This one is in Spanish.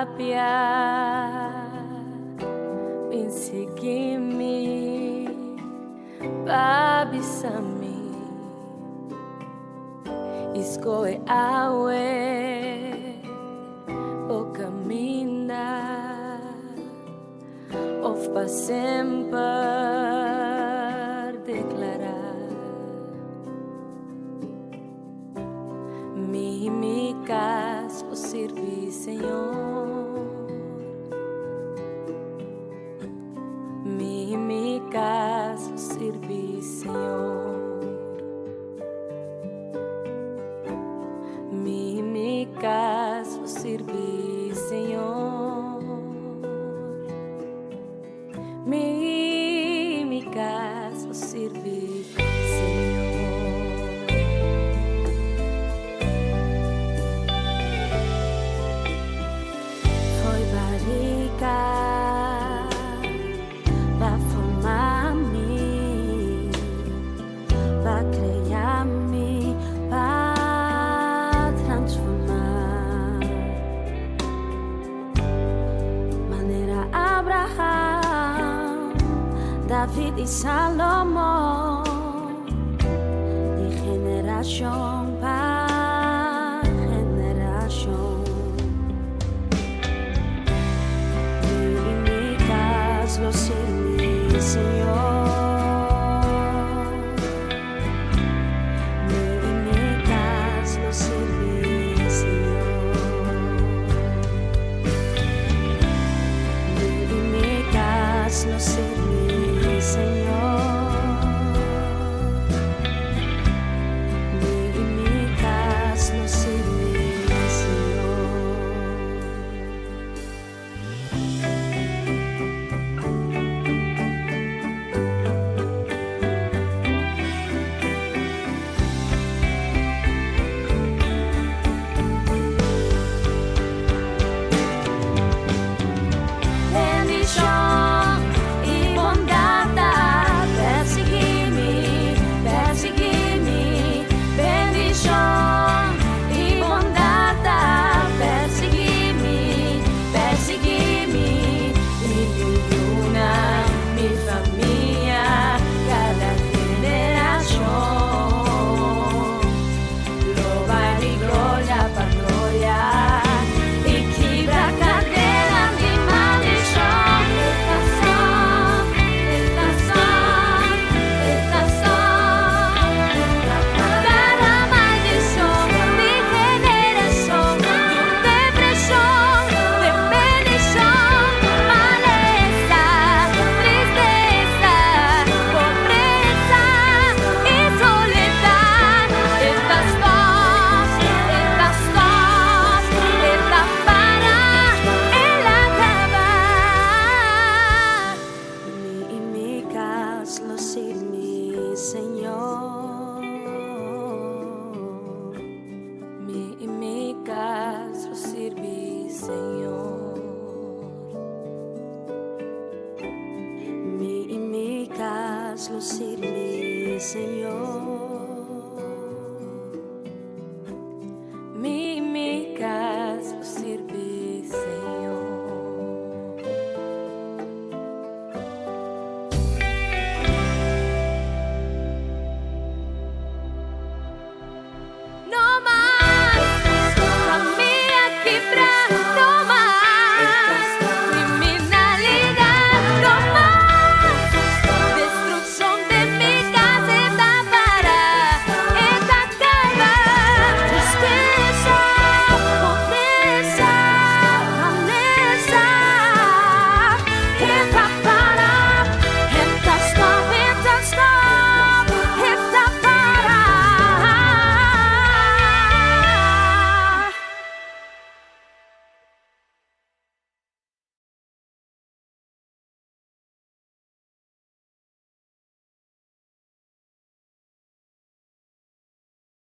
papia Insegui-me, babisami Escoe awe O camina Of pa sempre declarar Mi casa o servir Senhor Mi casa o servir Senhor Mi casa o servir Senhor Mi casa o servir Senhor Foi barriga va formar-me va criar-me va transformar maneira Abraham David e Salomão de geração para geração mi casa lo serví Señor mi casa lo serví Señor mi casa lo serví Señor mi casa lo serví Señor lo sirvi Señor mi casa lo sirvi Señor mi casa lo sirvi Señor